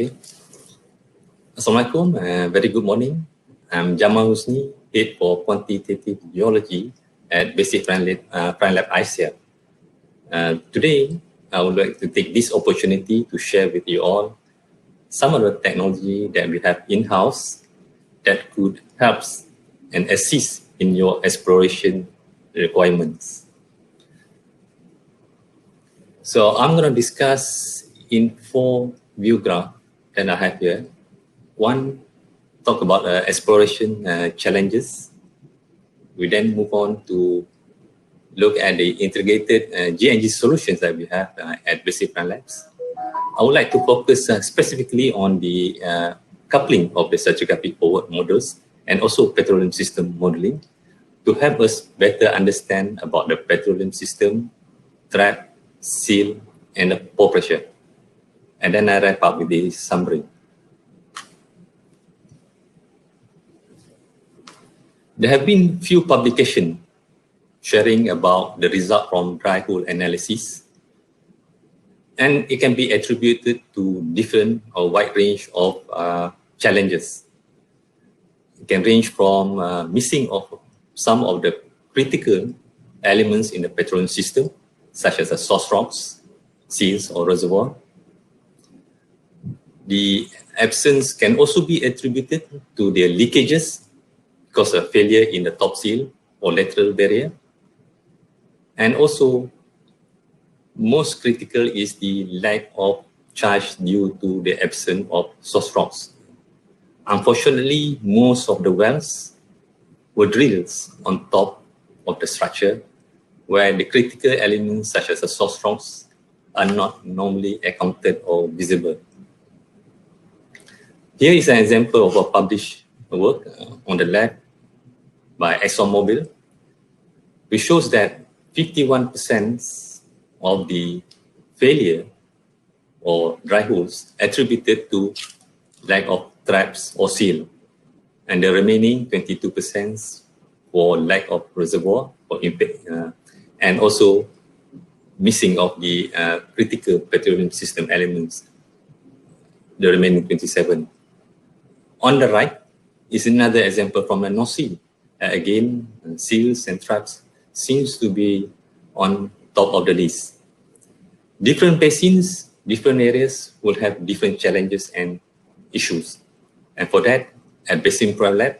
Okay. Assalamualaikum, very good morning. I'm Jamaal Hoesni, Head for Quantitative Geology at Basic Prime Lab ICEA. Today, I would like to take this opportunity to share with you all some of the technology that we have in-house that could help and assist in your exploration requirements. So I'm going to discuss in 4 view graphs that I have here. One, talk about exploration challenges. We then move on to look at the integrated GNG solutions that we have at Basic Prime Labs. I would like to focus specifically on the coupling of the stratigraphic forward models and also petroleum system modeling to help us better understand about the petroleum system, trap, seal, and the pore pressure. And then I wrap up with the summary. There have been few publications sharing about the result from dry hole analysis, and it can be attributed to different or wide range of challenges. It can range from missing of some of the critical elements in the petroleum system, such as the source rocks, seals, or reservoir. The absence can also be attributed to the leakages because of failure in the top seal or lateral barrier. And also, most critical is the lack of charge due to the absence of source rocks. Unfortunately, most of the wells were drilled on top of the structure where the critical elements such as the source rocks are not normally accounted or visible. Here is an example of a published work on the left by ExxonMobil, which shows that 51% of the failure or dry holes attributed to lack of traps or seal, and the remaining 22% for lack of reservoir or impact, and also missing of the critical petroleum system elements, the remaining 27. On the right is another example from a North Sea. Again, seals and traps seems to be on top of the list. Different basins, different areas will have different challenges and issues. And for that, at Basic Prime Lab,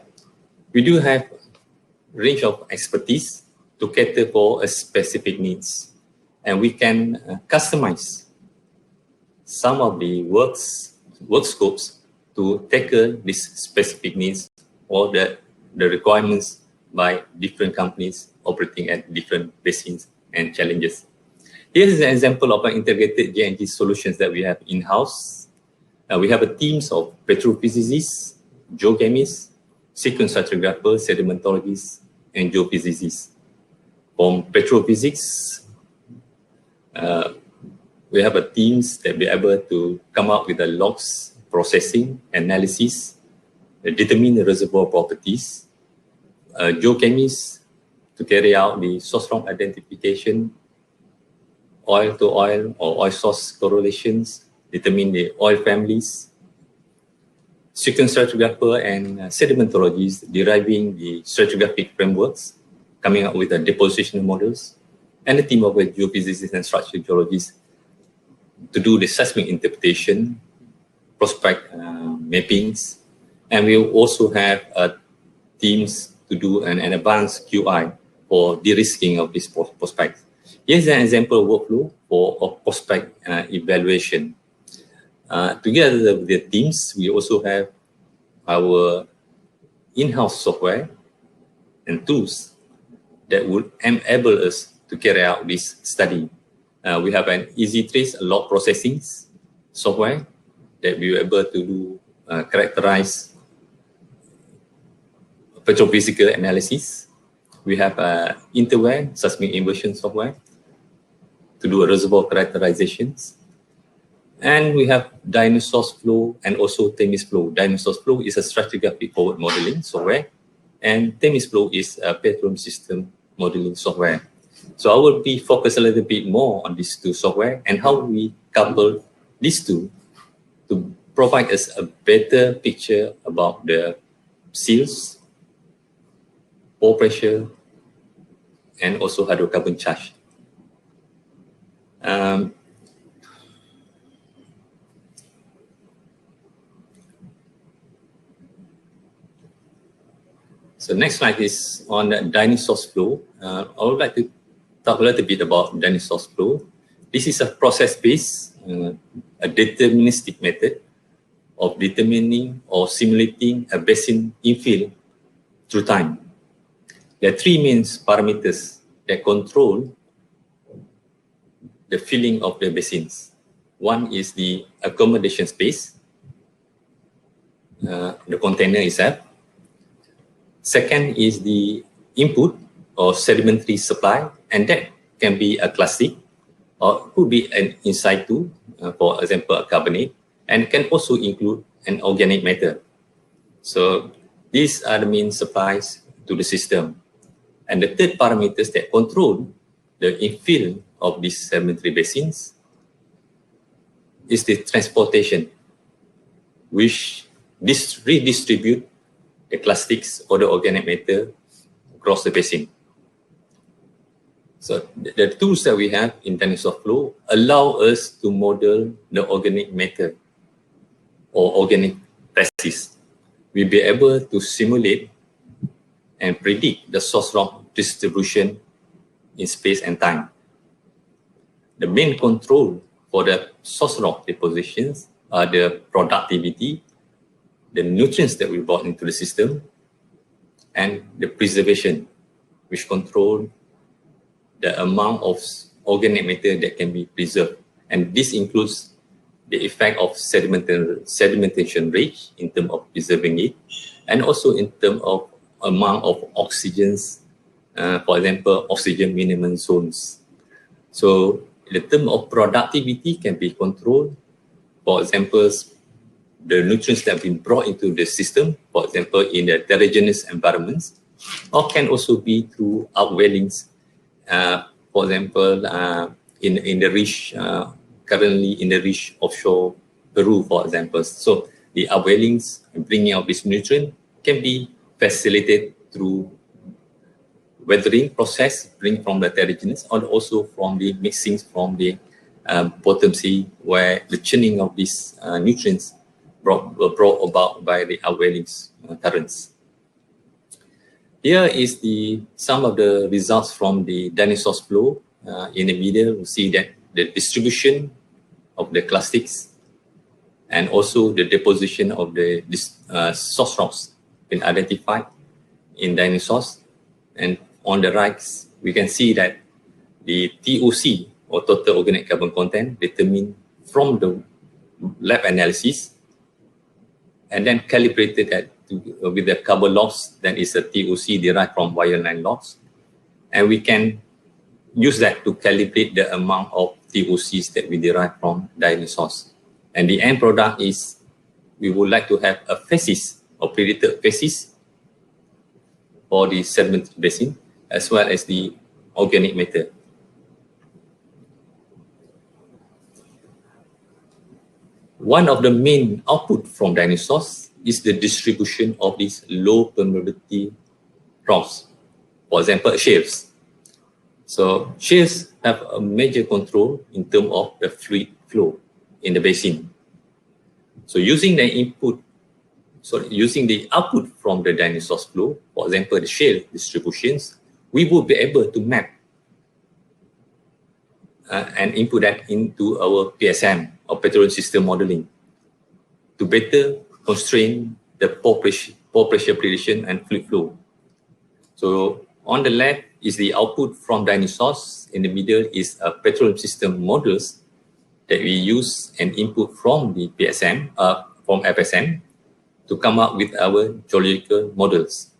we do have a range of expertise to cater for a specific needs. And we can customize some of the work scopes to tackle these specific needs or the requirements by different companies operating at different basins and challenges. Here is an example of an integrated GNG solutions that we have in-house. We have a teams of petrophysicists, geochemists, sequence stratigraphers, sedimentologists, and geophysicists. From petrophysics, we have a teams that be able to come up with the logs, processing, analysis, determine the reservoir properties. Geochemists to carry out the source rock identification, oil to oil or oil source correlations, determine the oil families. Sequence stratigrapher and sedimentologists deriving the stratigraphic frameworks, coming up with the depositional models, and a team of geophysicists and structural geologists to do the seismic interpretation, prospect mappings, and we also have teams to do an advanced QI for de-risking of these prospects. Here's an example workflow for prospect evaluation. Together with the teams, we also have our in-house software and tools that would enable us to carry out this study. We have an easy trace log processing software that we are able to do characterize petrophysical analysis. We have interware seismic inversion software to do a reservoir characterizations. And we have Dinosaurs Flow and also Themis Flow. Dinosaurs Flow is a stratigraphic forward modeling software, and Themis Flow is a petroleum system modeling software. So I will be focused a little bit more on these two software and how we couple these two to provide us a better picture about the seals, pore pressure, and also hydrocarbon charge. So next slide is on the dining sauce flow. I would like to talk a little bit about dining sauce flow. This is a process-based, a deterministic method of determining or simulating a basin infill through time. There are three main parameters that control the filling of the basins. One is the accommodation space, the container itself. Second is the input or sedimentary supply, and that can be a clastic or could be an in situ, for example, a carbonate, and can also include an organic matter. So these are the main supplies to the system. And the third parameters that control the infill of these sedimentary basins is the transportation, which redistribute the clastics or the organic matter across the basin. So the tools that we have in dinosaur flow allow us to model the organic matter or organic species. We'll be able to simulate and predict the source rock distribution in space and time. The main control for the source rock depositions are the productivity, the nutrients that we brought into the system, and the preservation, which control the amount of organic matter that can be preserved. And this includes the effect of sedimentation rate in terms of preserving it, and also in terms of amount of oxygens, for example, oxygen minimum zones. So the term of productivity can be controlled. For example, the nutrients that have been brought into the system, for example, in the heterogeneous environments, or can also be through upwellings, for example, in the rich, currently in the rich offshore Peru, for example. So the upwellings and bringing out this nutrient can be facilitated through weathering process, bring from the heterogeneous, and also from the mixings from the bottom sea, where the churning of these nutrients were brought about by the upwellings currents. Here is some of the results from the dinosaur flow. In the middle, we see that the distribution of the clastics and also the deposition of the source rocks been identified in dinosaurs. And on the right, we can see that the TOC, or total organic carbon content, determined from the lab analysis and then calibrated that with the carbon loss, that is a TOC derived from wireline loss. And we can use that to calibrate the amount of TOCs that we derive from dinosaurs. And the end product is we would like to have a facies or predicted facies for the sediment basin, as well as the organic matter. One of the main output from dinosaurs is the distribution of these low permeability rocks, for example, shales. So shales have a major control in terms of the fluid flow in the basin. So using the output from the dinosaurs flow, for example, the shale distributions, we will be able to map and input that into our PSM, or petroleum system modeling, to better constrain the pore pressure prediction and fluid flow. So on the left is the output from dinosaurs. In the middle is a petroleum system models that we use and input from the PSM, from FSM, to come up with our geological models.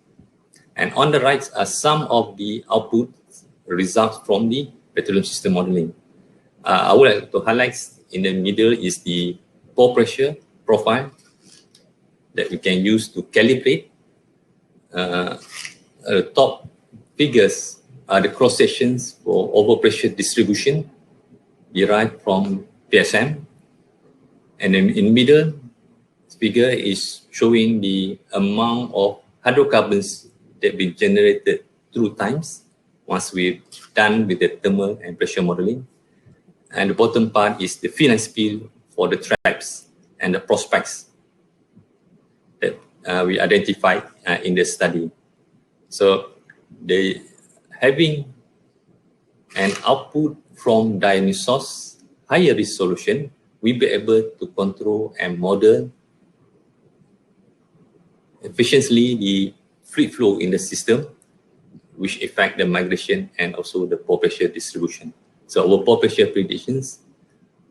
And on the right are some of the output results from the petroleum system modeling. I would like to highlight in the middle is the pore pressure profile that we can use to calibrate. The top figures are the cross sections for overpressure distribution derived from PSM. And then in middle figure is showing the amount of hydrocarbons that be generated through times once we've done with the thermal and pressure modeling. And the bottom part is the fill and spill for the traps and the prospects that we identified in the study. So having an output from Dionysos higher resolution, we'll be able to control and model efficiently the fluid flow in the system, which affect the migration and also the pore pressure distribution. So our pore pressure predictions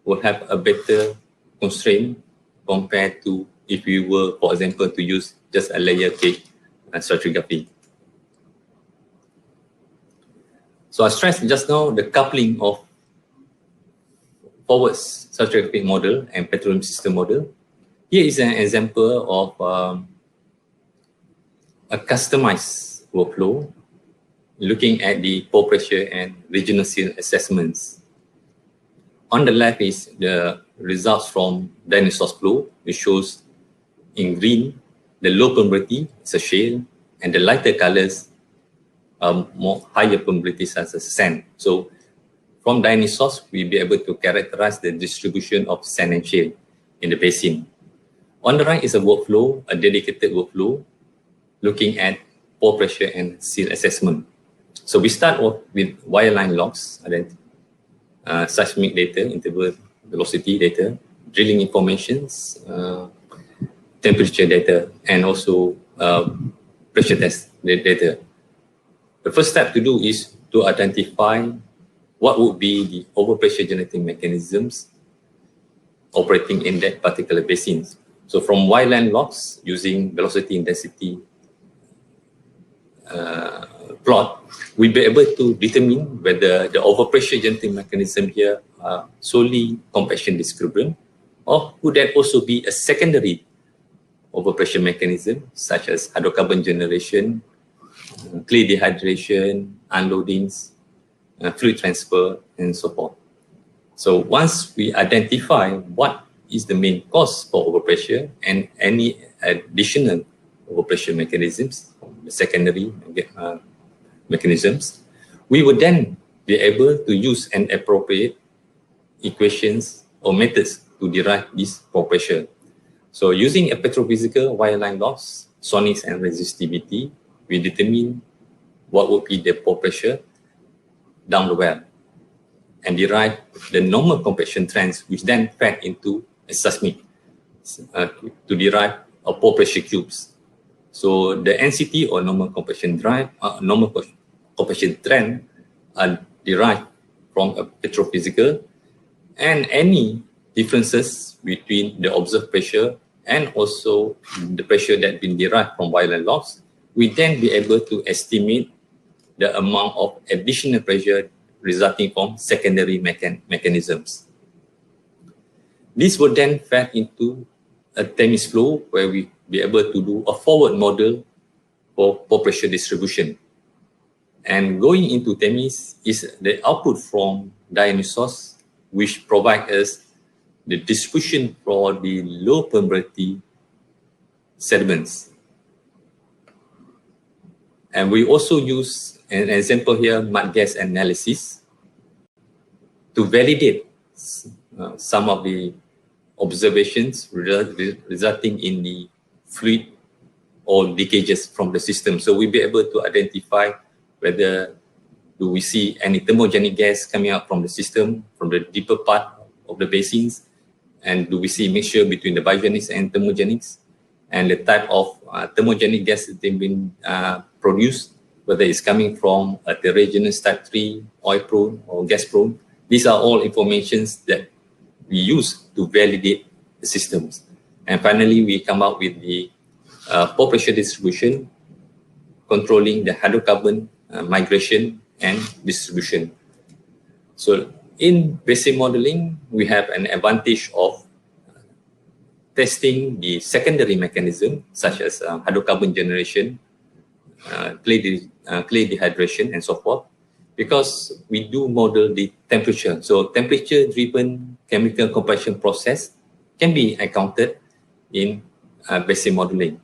will have a better constraint compared to if we were, for example, to use just a layer cake stratigraphy. So I stressed just now the coupling of forward stratigraphic model and petroleum system model. Here is an example of a customized workflow looking at the pore pressure and regional seal assessments. On the left is the results from Dionysos flow, which shows in green the low permeability, it's a shale, and the lighter colors more higher permeability such as sand. So from Dionysos, we'll be able to characterize the distribution of sand and shale in the basin. On the right is a workflow, a dedicated workflow, looking at pore pressure and seal assessment. So we start off with wireline logs, seismic data, interval velocity data, drilling informations, temperature data, and also pressure test data. The first step to do is to identify what would be the overpressure generating mechanisms operating in that particular basin. So from wireline logs using velocity intensity plot, we'll be able to determine whether the overpressure generating mechanism here are solely compaction distribution, or could that also be a secondary overpressure mechanism such as hydrocarbon generation, clay dehydration, unloadings, fluid transfer, and so forth. So once we identify what is the main cause for overpressure and any additional overpressure mechanisms, the secondary mechanisms, we would then be able to use an appropriate equations or methods to derive this pore pressure. So using a petrophysical wireline loss, sonics and resistivity, we determine what would be the pore pressure down the well and derive the normal compaction trends, which then fed into a seismic to derive a pore pressure cubes. So the NCT or normal compaction trend are derived from a petrophysical, and any differences between the observed pressure and also the pressure that been derived from wireline logs, we then be able to estimate the amount of additional pressure resulting from secondary mechanisms. This would then fed into a Themis flow where we be able to do a forward model for pore pressure distribution. And going into Themis is the output from Dionysos, which provide us the distribution for the low permeability sediments. And we also use an example here, mud gas analysis, to validate some of the observations resulting in the fluid or leakages from the system. So we'll be able to identify whether do we see any thermogenic gas coming out from the system, from the deeper part of the basins, and do we see mixture between the biogenics and thermogenics, and the type of thermogenic gas that they've been produced, whether it's coming from a terragenous type 3, oil prone or gas prone. These are all informations that we use to validate the systems. And finally, we come up with the pore pressure distribution, controlling the hydrocarbon migration and distribution. So in basic modeling, we have an advantage of testing the secondary mechanism, such as hydrocarbon generation, clay dehydration, and so forth, because we do model the temperature. So temperature-driven chemical compression process can be accounted in basic modeling.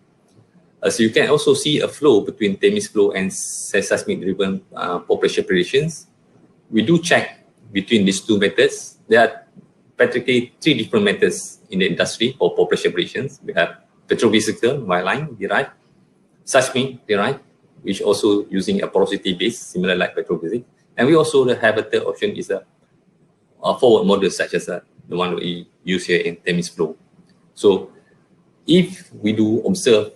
So you can also see a flow between Themis flow and seismic-driven population predictions. We do check between these two methods. There are practically 3 different methods in the industry for population predictions. We have petrophysical, wireline derived, seismic derived, which also using a porosity base, similar like petrophysics. And we also have a third option is a forward model, such as the one we use here in Themis flow. So if we do observe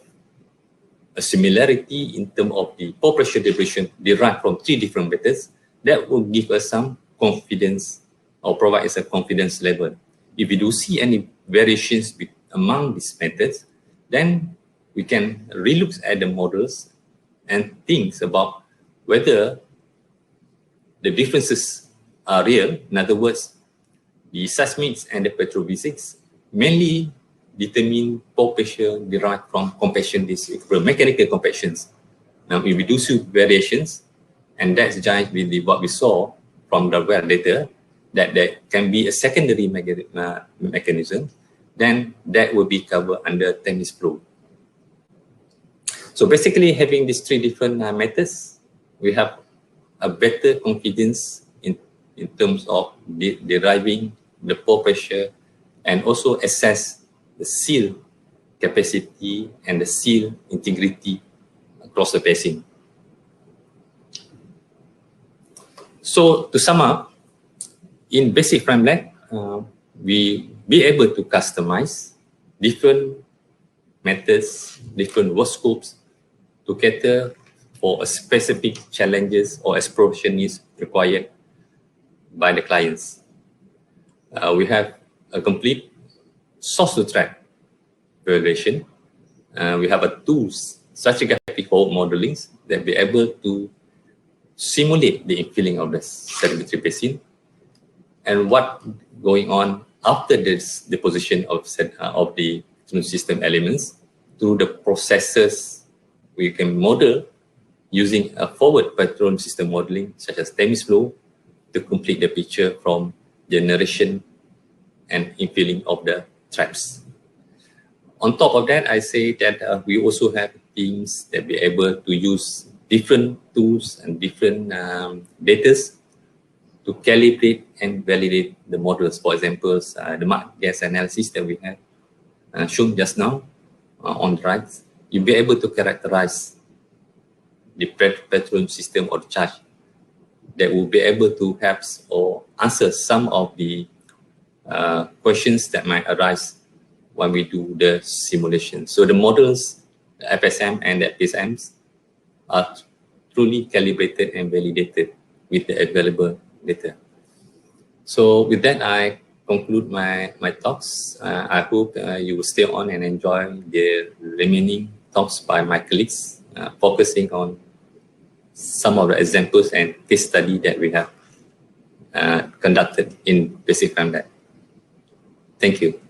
a similarity in terms of the population distribution derived from 3 different methods, that will give us some confidence or provide us a confidence level. If we do see any variations among these methods, then we can relook at the models and think about whether the differences are real. In other words, the seismics and the petrophysics mainly determine population derived from compaction disk, mechanical compactions. Now, if we do see variations, and that's just with what we saw from the well data, that there can be a secondary mechanism, then that will be covered under Themis flow. So basically, having these 3 different methods, we have a better confidence in terms of deriving the pore pressure and also assess the seal capacity and the seal integrity across the basin. So to sum up, in basic framework, we be able to customize different methods, different work scopes to cater for a specific challenges or exploration needs required by the clients. We have a complete source-to-track evaluation. We have a tools, stratigraphic fault modeling that be able to simulate the infilling of the sedimentary basin and what going on after this deposition of the system elements through the processes we can model using a forward pattern system modeling such as Themis flow to complete the picture from generation and infilling of the traps. On top of that, I say that we also have teams that be able to use different tools and different data to calibrate and validate the models. For example, the mark gas analysis that we have shown just now on the right, you'll be able to characterize the petroleum system or the charge that will be able to help or answer some of the questions that might arise when we do the simulation. So the models, the FSM and the FSMs are truly calibrated and validated with the available data. So with that, I conclude my talks. I hope you will stay on and enjoy the remaining talks by my colleagues, focusing on some of the examples and case study that we have conducted in basic framework. Thank you.